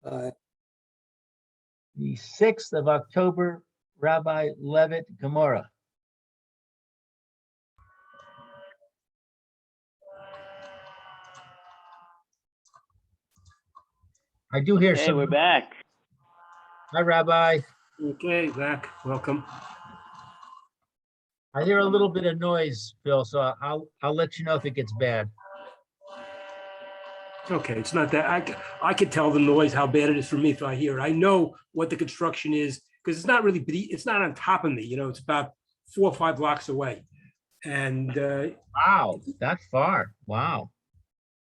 The 6th of October, Rabbi Levitt, Gemorrah. I do hear Hey, some. we're back. Hi, Rabbi. Okay, back. Welcome. I hear a little bit of noise, Bill, so I'll let you know if it gets bad. Okay, it's not that I could tell the noise how bad it is for me if I hear it. I know what the construction is because it's not really it's not on top of me. You know, it's about 4 or 5 blocks away, and Wow, that far. Wow.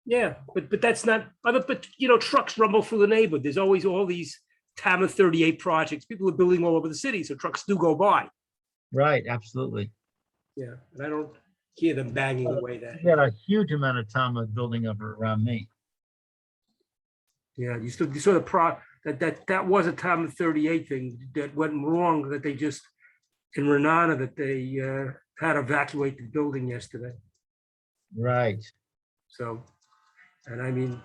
yeah, but that's not. But you know, trucks rumble through the neighborhood. There's always all these TAMA 38 projects. People are building all over the city, so trucks do go by. Right, absolutely. Yeah, and I don't hear them banging away that. You got a huge amount of time of building up around me. Yeah, you saw the that was a TAMA 38 thing that went wrong. That they just in Renata that they had to evacuate the building yesterday. Right. So, and I mean,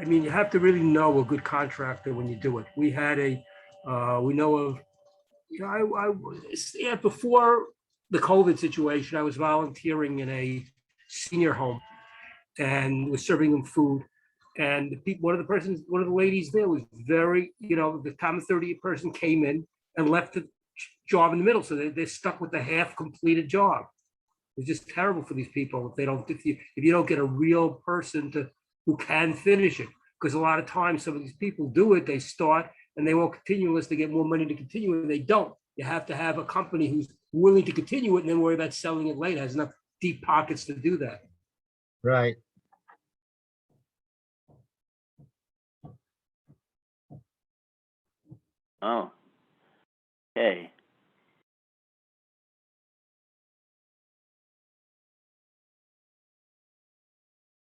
you have to really know a good contractor when you do it. We had we know of, you know, yeah, before the COVID situation, I was volunteering in a senior home and was serving them food. And the people, one of the ladies there was very, you know, the TAMA 38 person came in and left the job in the middle. So they're stuck with the half completed job. It's just terrible for these people if you don't get a real person who can finish it. Because a lot of times some of these people do it, they start and they won't continue unless they get more money to continue, and they don't. You have to have a company who's willing to continue it and then worry about selling it later, has enough deep pockets to do that. Right. Oh, okay.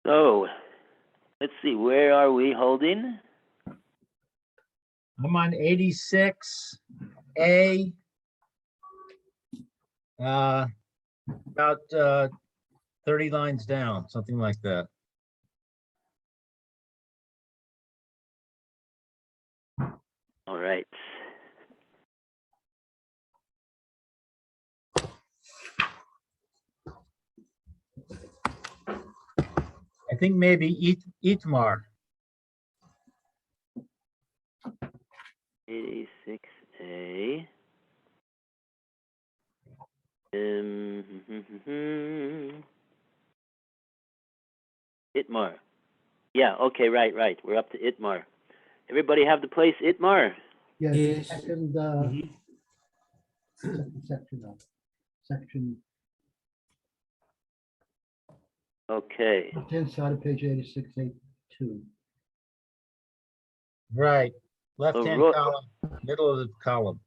So, let's see, where are we holding? I'm on 86A. About 30 lines down, something like that. All right. I think maybe Itmar. 86A. Itmar. Yeah, okay, right. We're up to Itmar. Everybody have the place, Itmar? Yes, Yes. second section of section Okay. left-hand side of page 86A2. Right. Left-hand Ro- column, middle of the column.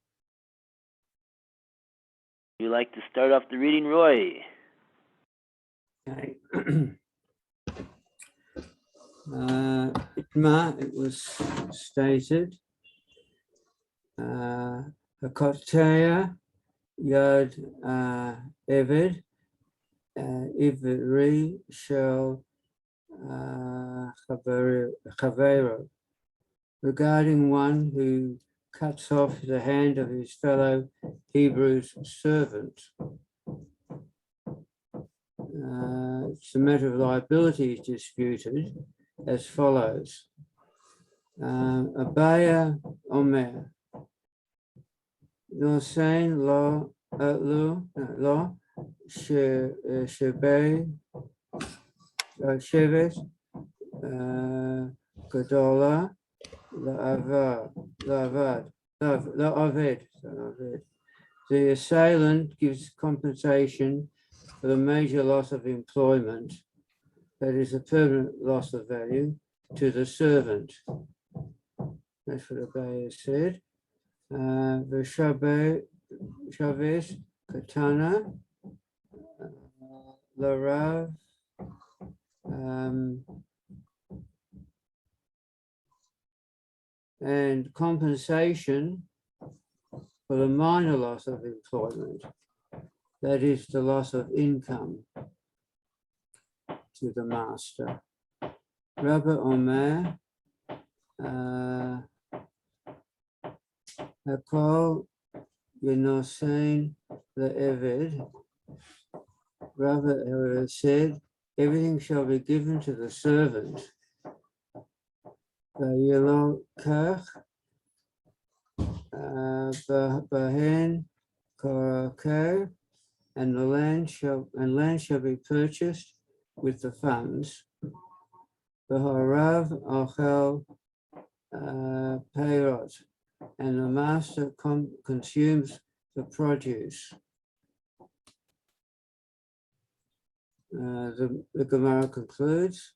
You like to start off the reading, Roy? Okay. Itma, it was stated. Hakotea Yod Eved Ivri Shel Chavero, regarding one who cuts off the hand of his fellow Hebrew's servant. It's a matter of liability is disputed as follows. Abaya Omer. Nosein lo shebe shevet gadola la'aved. The assailant gives compensation for the major loss of employment, that is a permanent loss of value, to the servant. That's what Abaya said. Shaves Katana Larav and compensation for the minor loss of employment, that is the loss of income to the master. Rabbi Omer Hakol Yenosein Le'eved. Bava said, everything shall be given to the servant. Vayelo kach bahen korakeh, and land shall be purchased with the funds. V'harav ochel peirot, and the master consumes the produce. The Gemorrah concludes.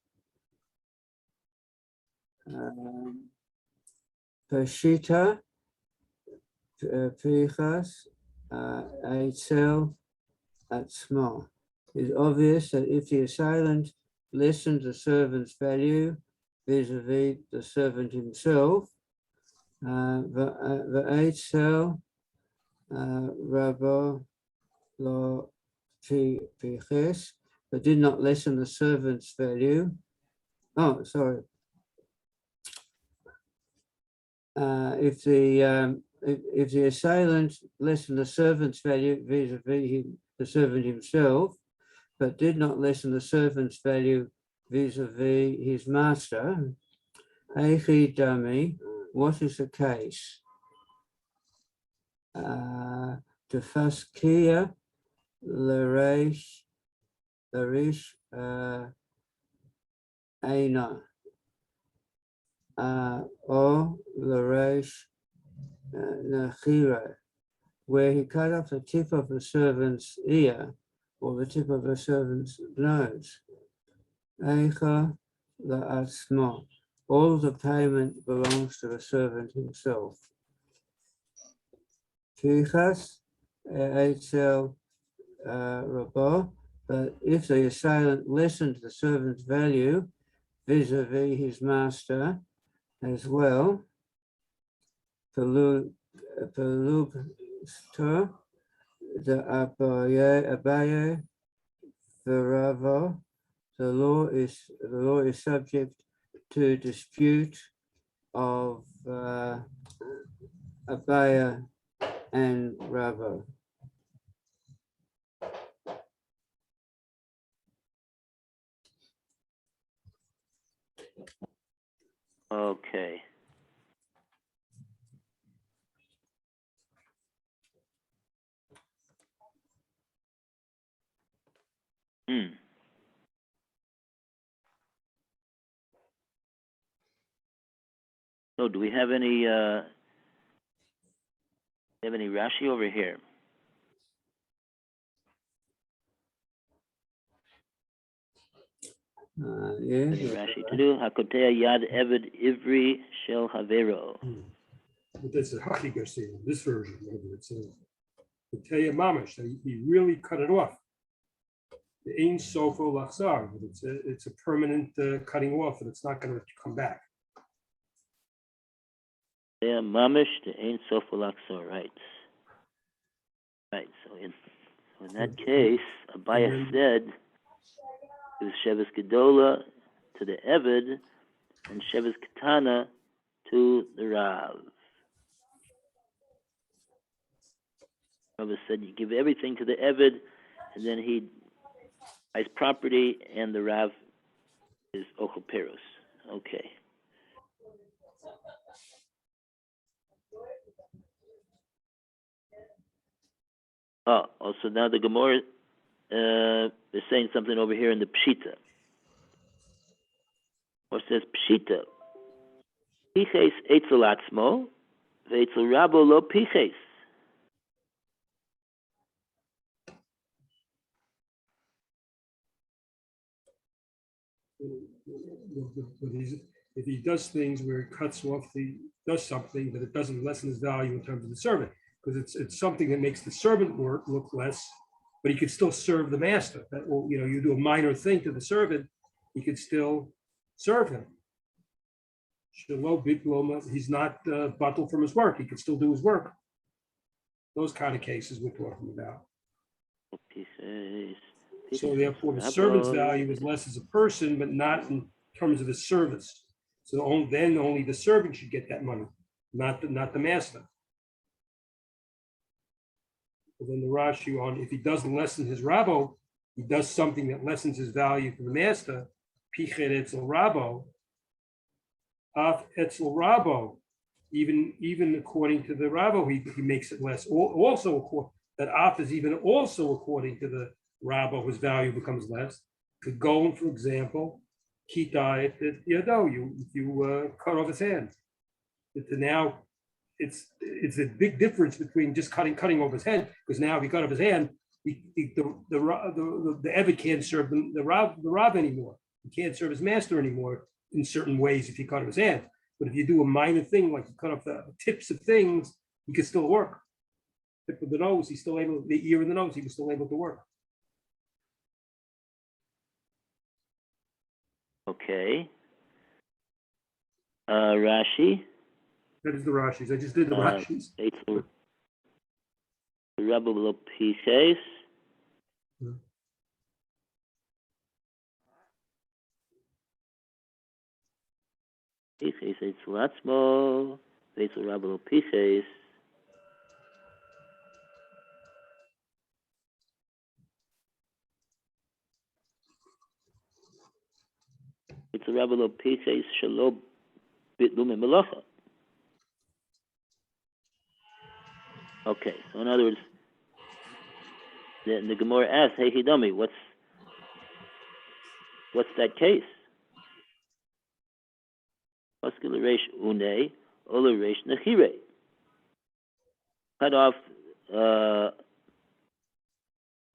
Peshita, Pichas, Eitzel, Atzmo. It's obvious that if the assailant listened to the servant's value vis-a-vis the servant himself, the Eitzel, Rabbo, Lo Piches, but did not lessen the servant's value. Oh, sorry. If the assailant lessened the servant's value vis-a-vis the servant himself, but did not lessen the servant's value vis-a-vis his master, Eichi Dami, what is the case? Tefaskia Larish Aina. Or Laresh Nachira, where he cut off the tip of the servant's ear or the tip of the servant's nose. Eicha La'atzmo, all the payment belongs to the servant himself. Pichas Eitzel Rabbo, but if the assailant listened to the servant's value vis-a-vis his master, as well, Pelubter, the Abaye, Veravo, the law is subject to dispute of Abaya and Ravo. Okay. So do we have any Rashi over here? Yeah. Any Rashi to do? Hakotea yad eved ivri shel havero. But that's a Hachiger saying, this version, whatever it says. The Teya Mamash, he really cut it off. The Ein Sofo Lachzar, it's a permanent cutting off, and it's not going to come back. Yeah, mamish the ein sof alaxor, right? Right. So in that case, Abaya said it was Shevis Gedola to the Eved and Shevis Katana to the Rav. Rav said you give everything to the Eved, and then he buys property, and the Rav is Ochel Peros. Okay. Oh, also now the Gemorrah is saying something over here in the Pshita. Or says Pshita. Piches etzel atzmo, ve'etzel rabo lo piches. If he does things where he cuts off does something that it doesn't lessen his value in terms of the servant, because it's something that makes the servant work look less, but he could still serve the master. You do a minor thing to the servant, he could still serve him. He's not bottled from his work. He could still do his work. Those kind of cases we're talking about. So therefore, the servant's value is less as a person, but not in terms of his service. So then only the servant should get that money, not the master. Well, then the Rashi on, if he doesn't lessen his Rabo, he does something that lessens his value to the master, Pichet Etzel Rabo, Af Etzel Rabo, even according to the Rabo, he makes it less. Also, that Af is even also according to the Rabo, his value becomes less. Could go, for example, Kita at Yado, you cut off his hand. Now it's a big difference between just cutting off his head, because now if he cut off his hand, the Eved can't serve the Rav anymore. He can't serve his master anymore in certain ways if he cut off his hand. But if you do a minor thing, like you cut off the tips of things, he can still work. Tip of the nose, he's still able, the ear and the nose, he was still able to work. Okay. Rashi. That is the Rashis. I just did the Rashis. Eitzel Rabo lo Piches. Piches Eitzel Atzmo. Eitzel Rabo lo Piches. Eitzel Rabo lo Piches Shelo Bitlume Melacha. Okay, so in other words, the Gemorrah asks, "Hey Hidami, what's that case?" Une, Nechire. Cut off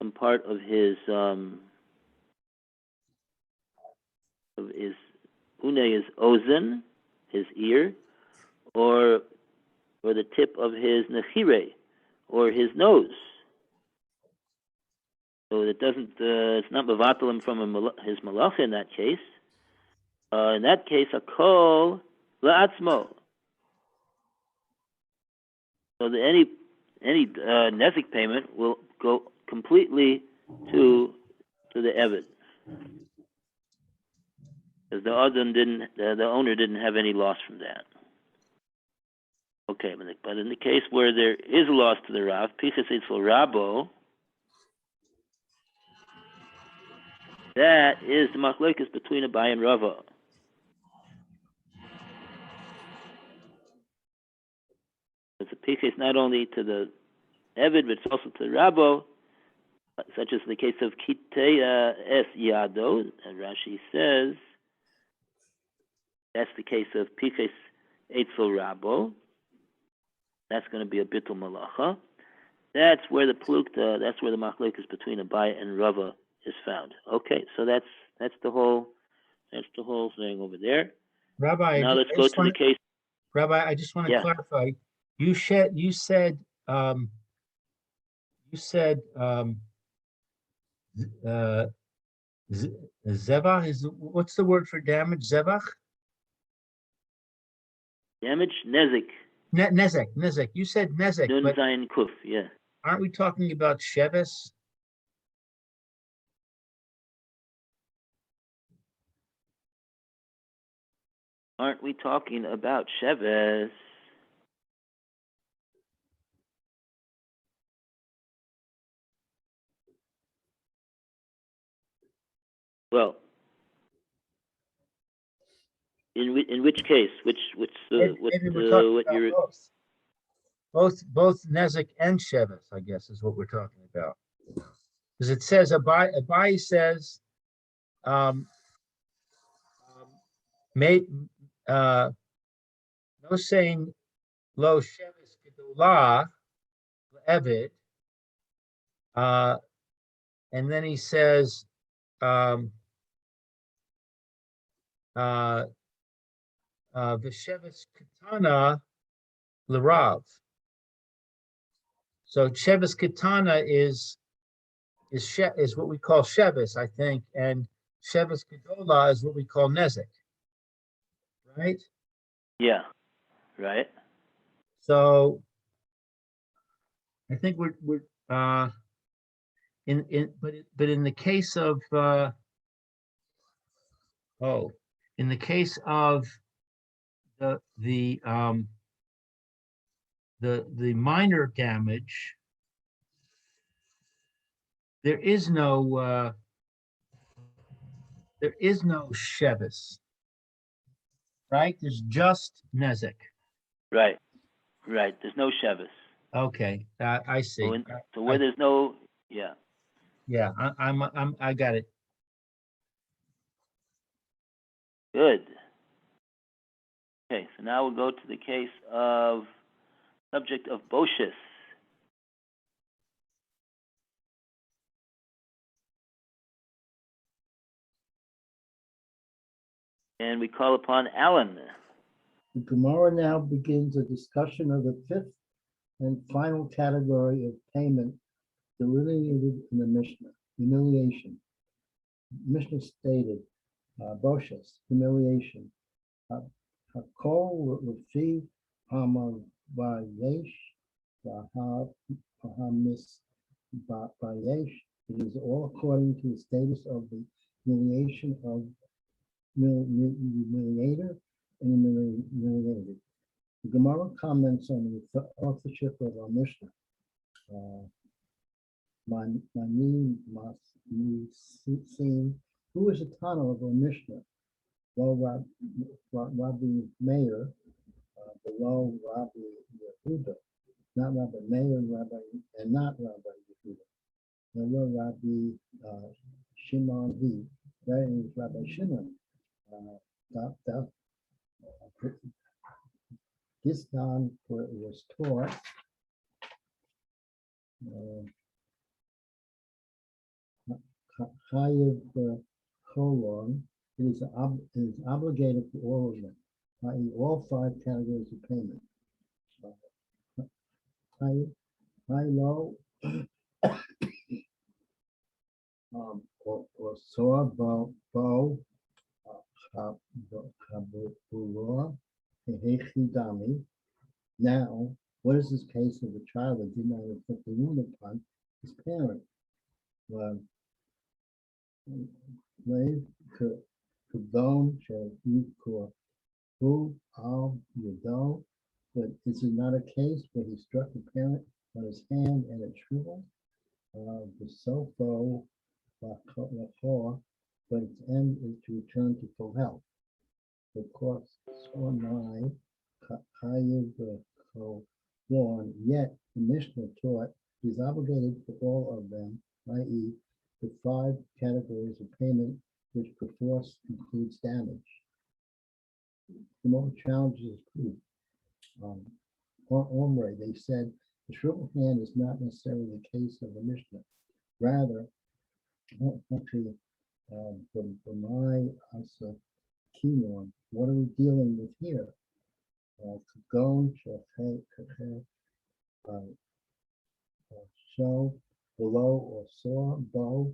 some part of his Une is ozen, his ear, or the tip of his Nechire, or his nose. So it doesn't, it's not mevatel him from his malacha in that case. In that case, a kol la'atzmo. So any nezik payment will go completely to the Eved, because the owner didn't have any loss from that. Okay, but in the case where there is a loss to the Rav, Pichas Eitzel Rabo, that is the machlokes between Abai and Rava. It's a Pichas not only to the Eved, but it's also to the Rabo, such as the case of Kiteya Es Yado, and Rashi says that's the case of Pichas Eitzel Rabo. That's going to be a bitul malacha. That's where the plukta, that's where the machlokes between Abai and Rava is found. Okay, so that's the whole thing over there. Rabbi, Now let's go to the case. Rabbi, I just want to Yeah. clarify. You said zevach is, what's the word for damage? Zevach? Damage, nezik, Nezek. You said nezek, nun but zayin kuf, yeah. aren't we talking about shevis? Aren't we talking about Sheves? Well, in which case? What's Maybe we're talking what about you're both nezek and shevis, I guess, is what we're talking about. Because it says Abai says no saying lo shevis gedolah eved, and then he says v'shevis katana l'rav. So shevis katana is what we call shevis, I think, and shevis gedolah is what we call nezek, right? yeah, right. So I think we're in the case of in the case of the minor damage, there is no Shevis, right? There's just Nezek. Right, right. There's no Shevis. Okay, I see. So where there's no, yeah. Yeah, I got it. Good. Okay, so now we'll go to the case of subject of Boshis. And we call upon Alan. The Gemorrah now begins a discussion of the fifth and final category of payment delineated in the Mishnah, humiliation. Mishnah stated, Boshas, humiliation. Hakol Lefi Hamavayesh Vahamis Bayesh. It is all according to the status of the humiliation of humiliator and humiliated. The Gemara comments on the authorship of our Mishnah. Mani must seen who is a Tana of our Mishnah? Well, Rabbi Meir, below Rabbi Yehuda, not Rabbi Meir, and not Rabbi Yehuda. Below Rabbi Shimon V. That is Rabbi Shimon. This Don was taught Chayiv Kolon. It is obligated for all of them, i.e. all 5 categories of payment. High, low, or saw, bow, hechidami. Now, what is this case of a child that did not inflict the wound upon his parent? Slave Kadon shall eat for who al yadol, but is it not a case where he struck the parent on his hand and it shriveled? The sofo lachor, but its end is to return to full health. Of course, so nine chayiv one. Yet the Mishnah taught he is obligated for all of them, i.e. the 5 categories of payment, which perforce includes damage. The more challenges is proof. Omre, they said the shriveled hand is not necessarily the case of the Mishnah. Rather, actually, for my asa kinon, what are we dealing with here? Kagon, show, below, or saw, bow,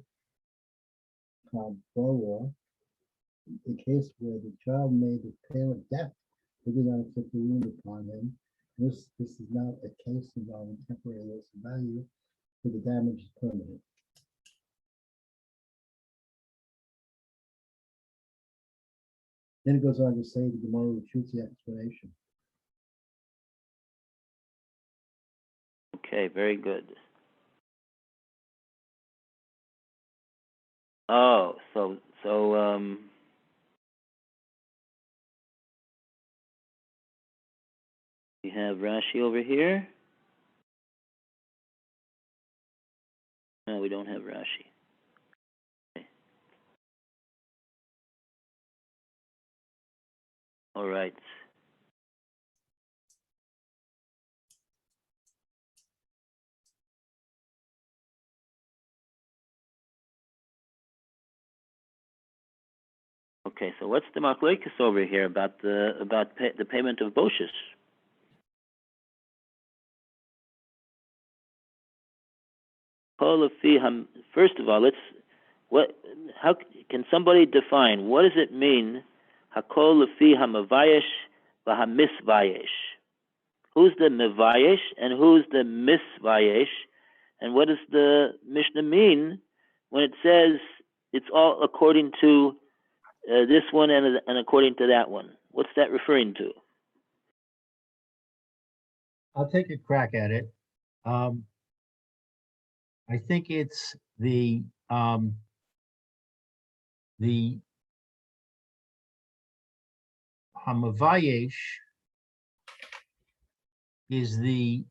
boa. The case where the child made the parent deaf, who did not inflict the wound upon him. This is not a case involving temporary loss of value, but the damage is permanent. Then it goes on to say the Gemorrah refutes the explanation. Okay, very good. Oh, so we have Rashi over here. No, we don't have Rashi. Okay. All right. Okay, so what's the machlokes over here about the payment of Boshis? First of all, how can somebody define what does it mean? Hakol lefi hamavayesh v'hamisvayesh. Who's the mevayesh and who's the misvayesh? And what does the Mishnah mean when it says it's all according to this one and according to that one? What's that referring to? I'll take a crack at it. I think it's the Hamavayesh is the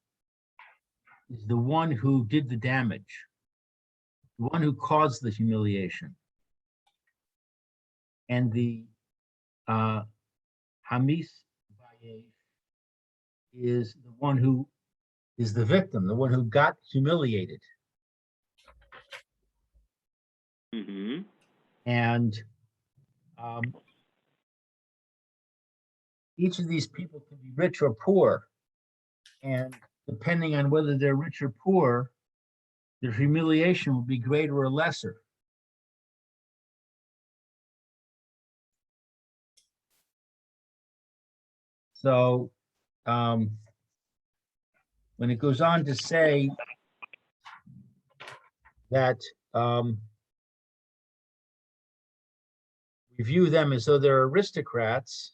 one who did the damage, the one who caused the humiliation. And the Hamis Vayesh is the one who is the victim, the one who got humiliated. Mm-hmm. And each of these people can be rich or poor. And depending on whether they're rich or poor, their humiliation will be greater or lesser. So when it goes on to say that we view them as though they're aristocrats,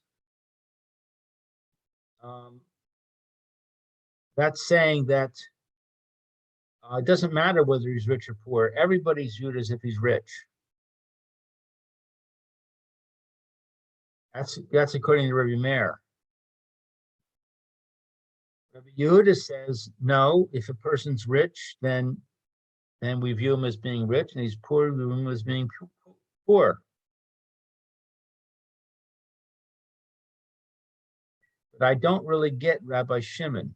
that's saying that it doesn't matter whether he's rich or poor. Everybody's viewed as if he's rich. That's according to Rabbi Meir. Rabbi Yehuda says, no, if a person's rich, then we view him as being rich, and he's poor, we view him as being poor. But I don't really get Rabbi Shimon.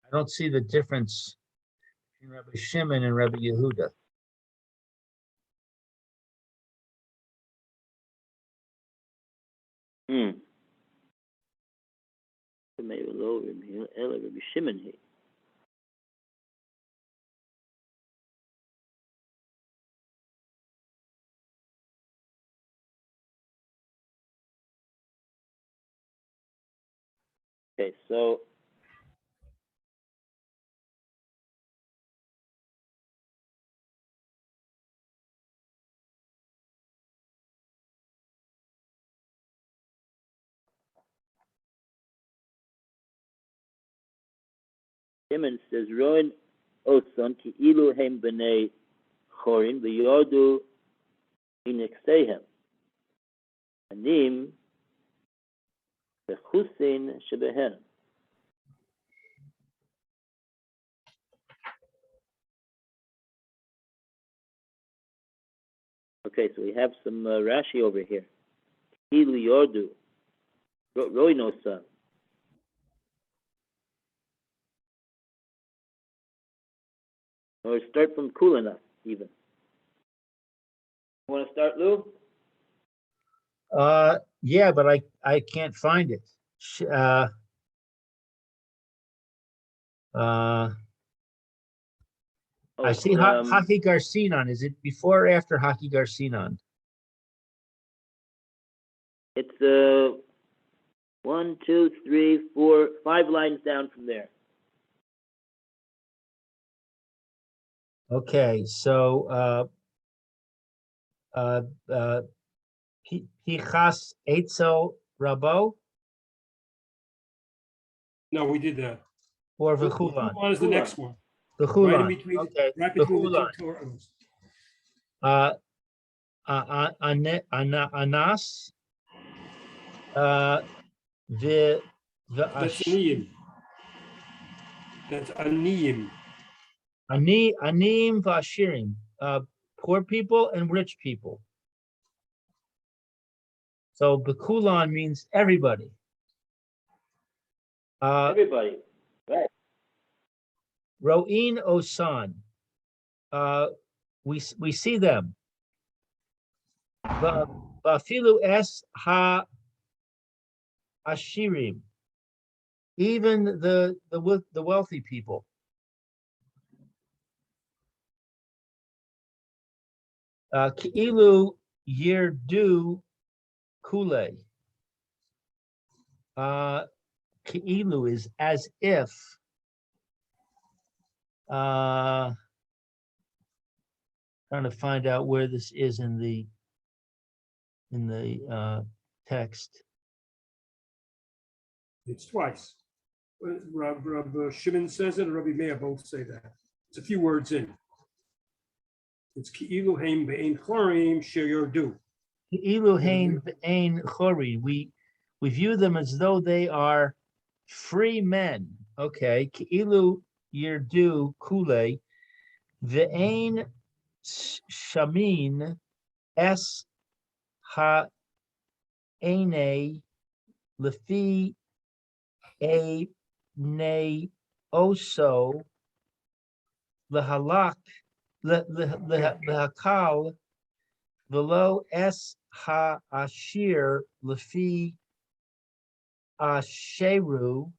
I don't see the difference between Rabbi Shimon and Rabbi Yehuda. Maybe low Rabbi Shimon here. Okay, so Shimon says, Roin Oson ki ilu hem b'nei chorin v'yordu inexehem. Anim v'chusin shebehem. Okay, so we have some Rashi over here. Ilu yordu. Roin Oson. Or start from Kulana, even. You want to start, Lou? Yeah, but I can't find it. I see Haki Garcinon. Is it before or after Haki Garcinon? It's 1, 2, 3, 4, 5 lines down from there. Okay, so Pichas Eitzel Rabo No, we did that. or The V'chulan? Chulan is the next one. The Right in Chulan. between, Okay, right the between the Chulan. two Torahs. Anas, the That's Aniyim. That's Aniyim. Anim Vashirim, poor people and rich people. So Bekulan means everybody. Everybody, right? Ro'in Osan, we see them. Bafilu es ha ashirim, even the wealthy people. Ki'ilu yirdu kule. Ki'ilu is as if. Trying to find out where this is in the text. It's twice. Rab Shimon says it, and Rabbi Meir both say that. It's a few words in. It's ki'ilu heim be'ein chorim sheyordu. Ilu hein ein chori. We view them as though they are free men. Okay. Ilu yirdu kule. Ve'ein shamin es ha ene lefi a ne oso lehalak lehakal velo es ha ashir lefi asheru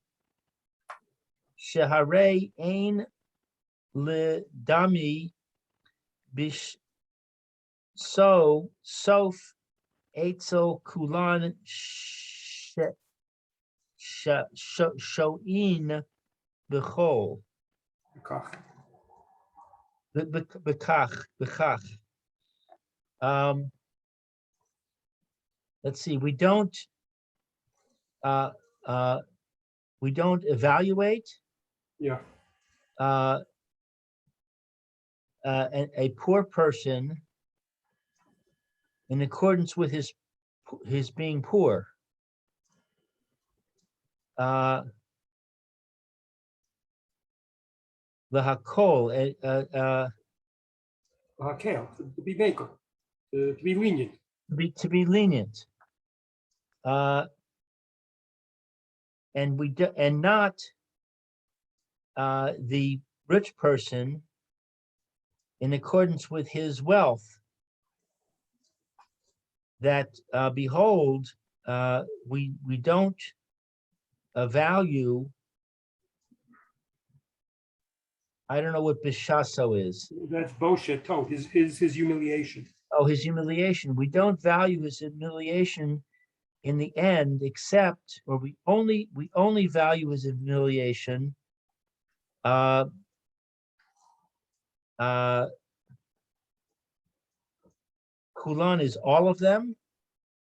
shehare ein ledami bish so sof etzel kulan shoin bechol bekach. Let's see. We don't evaluate Yeah. a poor person in accordance with his being poor. The hakol, To be maker, to be lenient. to be lenient, and not the rich person in accordance with his wealth. That behold, we don't value. I don't know what bishaso is. That's Boshet Tot, his humiliation. Oh, his humiliation. We don't value his humiliation in the end, except, or we only value his humiliation. Kulan is all of them.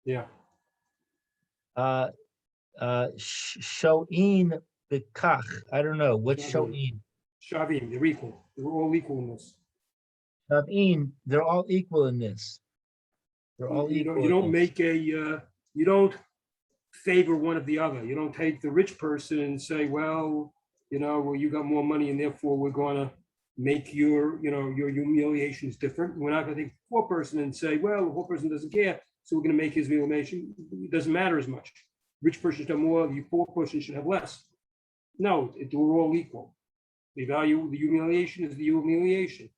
Yeah. Shoin bekach. I don't know what's shoin. Shavim, they're equal. They're all equal in this. Shavin, they're all equal in this. They're all equal. You don't make you don't favor one of the other. You don't take the rich person and say, well, you got more money and therefore we're going to make your humiliation is different. We're not going to take the poor person and say, well, the poor person doesn't care, so we're going to make his humiliation. It doesn't matter as much. Rich person should have more, the poor person should have less. No, we're all equal. The value, the humiliation is the humiliation.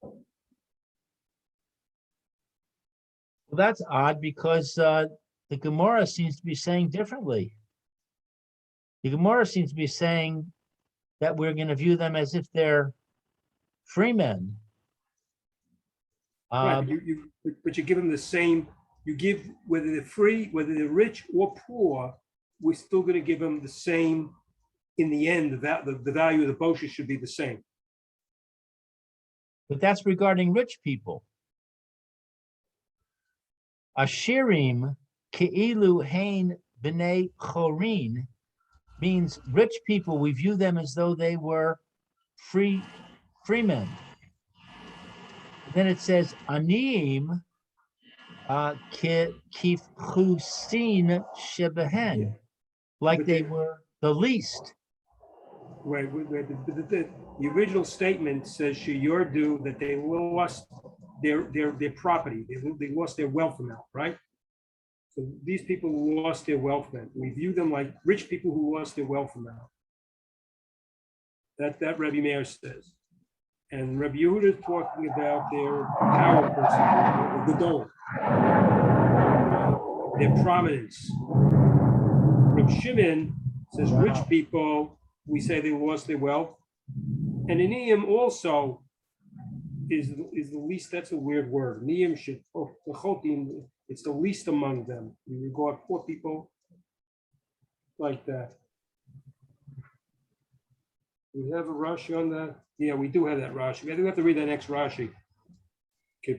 Well, that's odd because the Gemorrah seems to be saying differently. The Gemorrah seems to be saying that we're going to view them as if they're free men. Right, but you give them the same. You give, whether they're free, whether they're rich or poor, we're still going to give them the same. In the end, the value of the bosha should be the same. But that's regarding rich people. Ashirim ke'ilu hein b'nei chorin means rich people. We view them as though they were free men. And then it says aniyim kifchusin shebehen, like they were the least. Right. The original statement says sheyordu, that they lost their property. They lost their wealth amount, right? So these people who lost their wealth amount, we view them like rich people who lost their wealth amount. That Rabbi Meir says. And Rabbi Yehuda is talking about their power person, the Gadol, their prominence. Rabbi Shimon says rich people, we say they lost their wealth. And Aniyim also is the least. That's a weird word. Aniyim should, it's the least among them. We regard poor people like that. We have a Rashi on that. Yeah, we do have that Rashi. I think we have to read that next Rashi.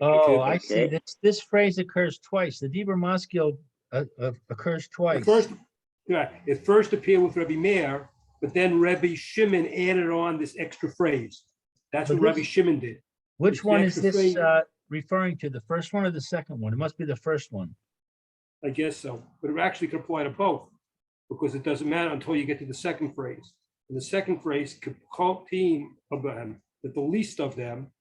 I see. This phrase occurs twice. The Dibur Maskil occurs twice. It first appeared with Rabbi Meir, but then Rabbi Shimon added on this extra phrase. That's But what Rabbi this- Shimon did. Which It's the one is extra this phrase. referring to? The first one or the second one? It must be the first one. I guess so, but it actually could apply to both because it doesn't matter until you get to the second phrase. And the second phrase, Chotim of them, that the least of them,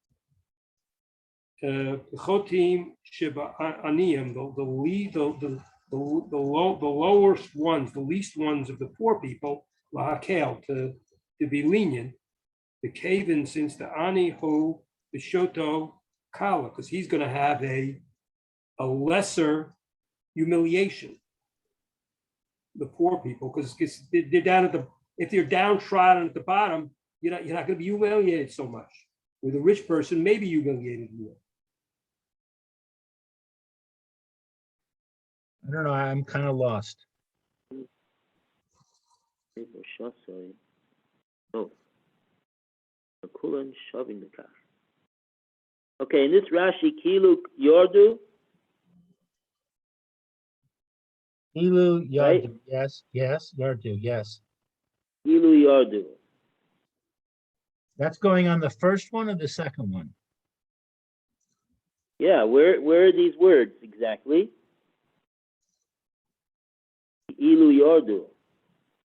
Chotim Sheba Aniyim, the lowest ones, the least ones of the poor people, Lahakel, to be lenient, the Kavan, since the Ani Hu, the Shoto Kala, because he's going to have a lesser humiliation, the poor people, because they're down at the, if you're downtrodden at the bottom, you're not going to be humiliated so much. With a rich person, maybe humiliated more. I don't know. I'm kind of lost. Oh. Okay, in this Rashi, Kilu Yordu. Ilu Yardu. Right. Yes. Yardu. Yes. Kilu Yordu. That's going on the first one or the second one? Yeah, where are these words exactly? Ilu Yordu.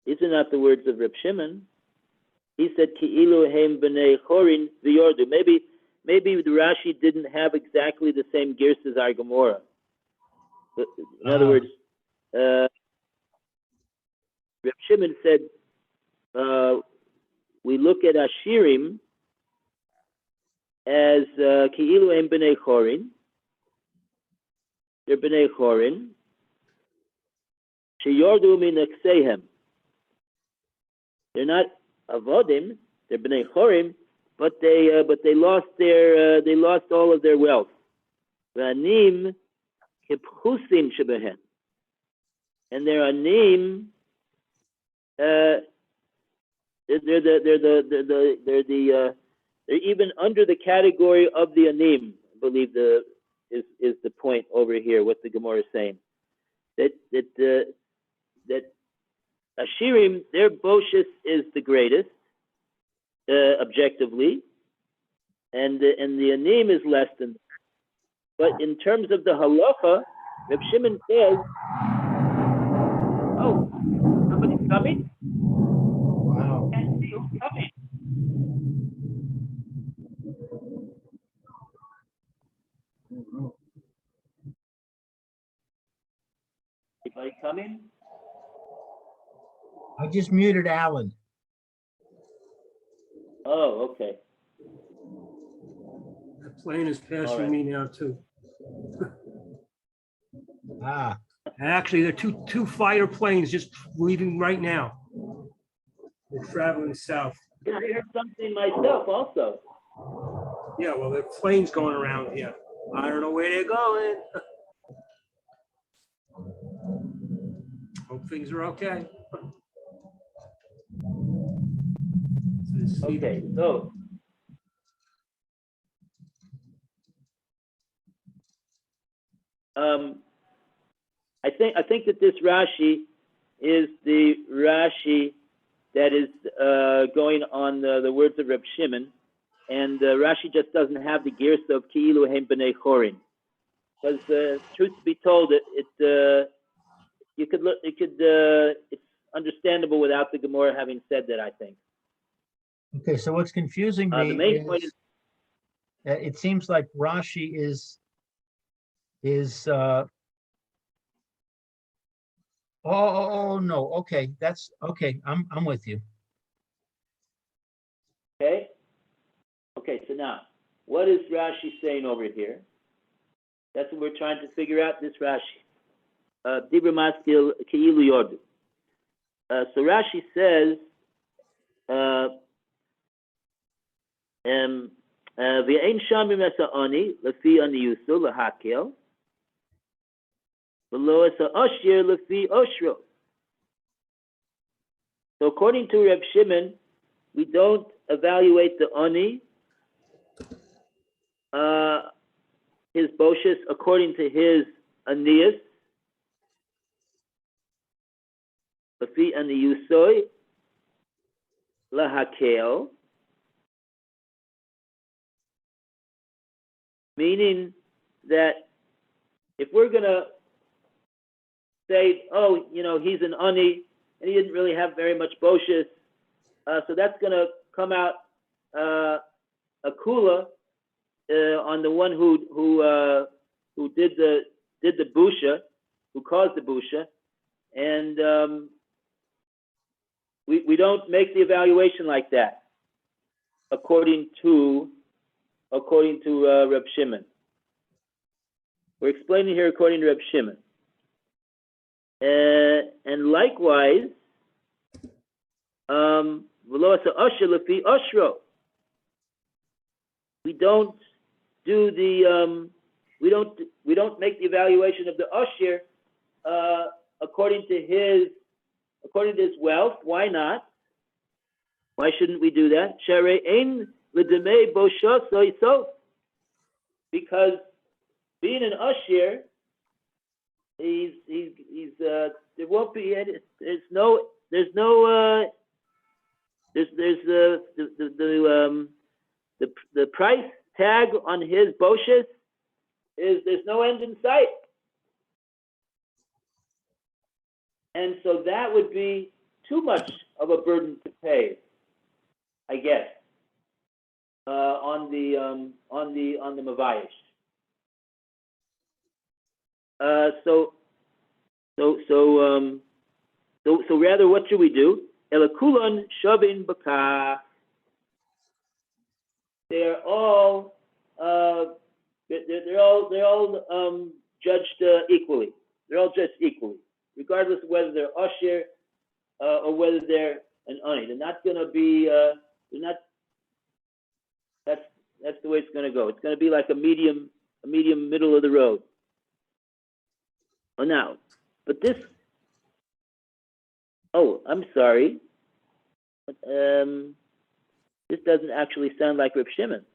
These are not the words of Reb Shimon. He said Ki'ilu Heim B'nei Chorin V'Yordu. Maybe the Rashi didn't have exactly the same gears as our Gemorrah. In other words, Reb Shimon said we look at Ashirim as Ki'ilu Heim B'nei Chorin. They're B'nei Chorin. Sheyordu Min Akseihem. They're not avodim, they're bnei chorim, but they lost all of their wealth. V'anim kipchusim shebehen, and their anim, they're even under the category of the anim. I believe is the point over here. What the Gemorrah is saying, that Ashirim, their Boshis is the greatest, objectively, and the Anim is less than that. But in terms of the halacha, Reb Shimon says, "Oh, somebody's coming! Wow. Can't see who's coming." Anybody coming? I just muted Alan. Oh, okay. That plane is All passing right. me now too. Ah, Actually, there are two fighter planes just leaving right now. They're traveling south. I heard something myself also. Yeah, well, there are planes going around here. I don't know where they're going. Hope things are okay. Okay, so I think that this Rashi is the Rashi that is going on the words of Reb Shimon, and Rashi just doesn't have the gears of Ki'ilu Heim B'nei Chorin. Because truth to be told, it's understandable without the Gemorrah having said that, I think. okay. So what's confusing me The main point is that it seems like Rashi is oh no. Okay, that's okay. I'm with you. okay. Okay, so now what is Rashi saying over here? That's what we're trying to figure out. This Rashi, Dibra Maskil Ki'ilu Yordu. So Rashi says, "V'ein shamim esa ani lefi aniyusu lehakel, v'lo esa oshir lefi oshro." So according to Reb Shimon, we don't evaluate the ani, his boshis, according to his aniyus, lefi aniyusoi, lahakel, meaning that if we're going to say, oh, he's an ani, and he didn't really have very much boshes, so that's going to come out a kula on the one who did the busha, who caused the busha, and we don't make the evaluation like that, according to Reb Shimon. We're explaining here according to Reb Shimon. And likewise, we don't do the we don't make the evaluation of the usher according to his wealth. Why not? Why shouldn't we do that? Because being an usher, there won't be any, there's the price tag on his boshes is there's no end in sight, and so that would be too much of a burden to pay, I guess, on the mavayish. So rather, what should we do? Elakulon shavin baka. They're all judged equally. They're all judged equally, regardless of whether they're usher or whether they're an ani. They're not going to be. They're not. That's the way it's going to go. It's going to be like a medium middle of the road. Oh, now, but this. Oh, I'm sorry. This doesn't actually sound like Reb Shimon.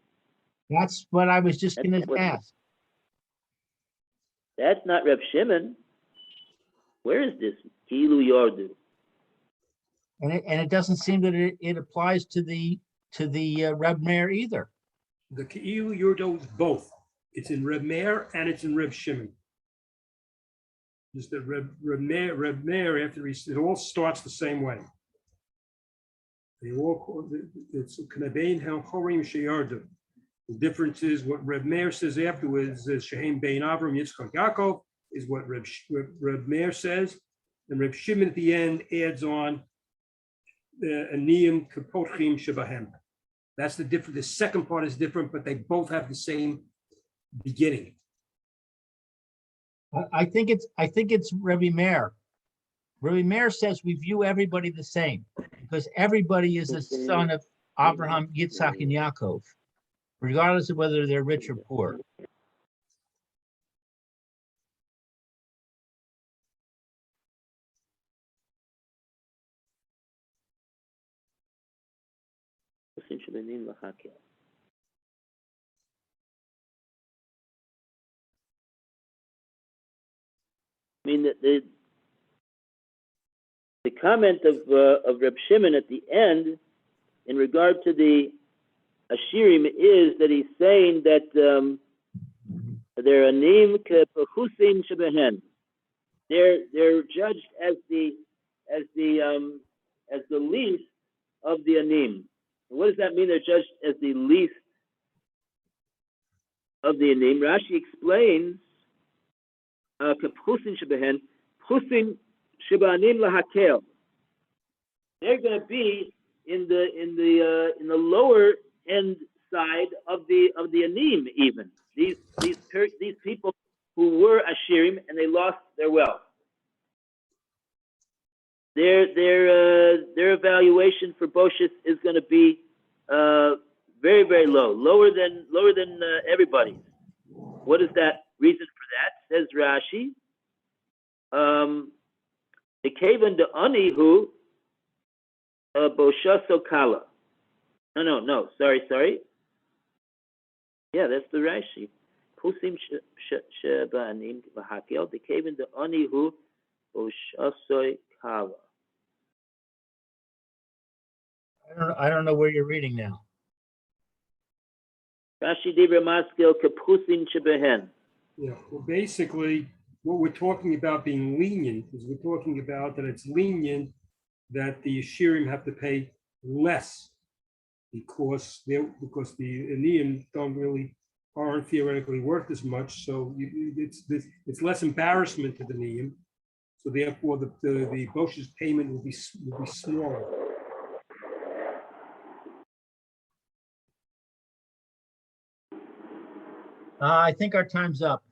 That's what I was just going to ask. That's not Reb Shimon. Where is this? Kilu Yordu. And it doesn't seem that it applies to the Reb Meir either. The Ki'ilu Yordo is both. It's in Reb Meir and it's in Reb Shimon. Just that Reb Meir, after it all starts the same way. They all, it's Knabein Horim Sheyardu. The difference is what Reb Meir says afterwards is Shehem Bein Avram Yitzchak Yaakov is what Reb Meir says, and Reb Shimon at the end adds on Aniyim Kapotchim Shebahem. That's the difference. The second part is different, but they both have the same beginning. I think it's Rebbe Meir. Rebbe Meir says we view everybody the same because everybody is a son of Abraham, Yitzchak, and Yaakov, regardless of whether they're rich or poor. I mean, the comment of Reb Shimon at the end in regard to the Ashirim is that he's saying that they're anim kepachusim shebehen. They're judged as the least of the anim. What does that mean? They're judged as the least of the anim. Rashi explains kepachusim shebehen, pchusim shebanim lahakel. They're going to be in the lower end side of the anim. Even these people who were ashirim and they lost their wealth. Their evaluation for Boshis is going to be very, very lower than everybody's. What is that reason for that? Says Rashi. The kaven de ani hu boshaso kala. No. Sorry. Yeah, that's the Rashi. Pusim shebanim v'hakel the kaven de ani hu boshaso kala. I don't know where you're reading now. Rashi Dibra Maskil Kapusin Shebehen. Yeah, well, basically, what we're talking about being lenient is we're talking about that it's lenient that the Ashirim have to pay less because the Aniyim aren't theoretically worth as much. So it's less embarrassment to the Aniyim. So therefore, the Bosh's payment will be smaller. I think our time's up.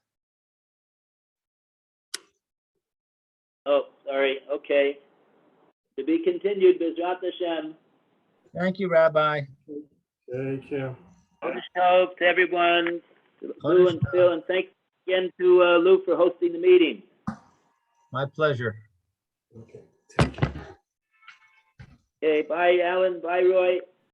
Oh, sorry. Okay. To be continued, Bezrat Hashem. Thank you, Rabbi. Take care. Chodesh Tov to everyone, to Lou Chodesh and Tov. Phil, and thanks again to Lou for hosting the meeting. My pleasure. Okay. Take care. Okay, bye, Alan. Bye, Roy.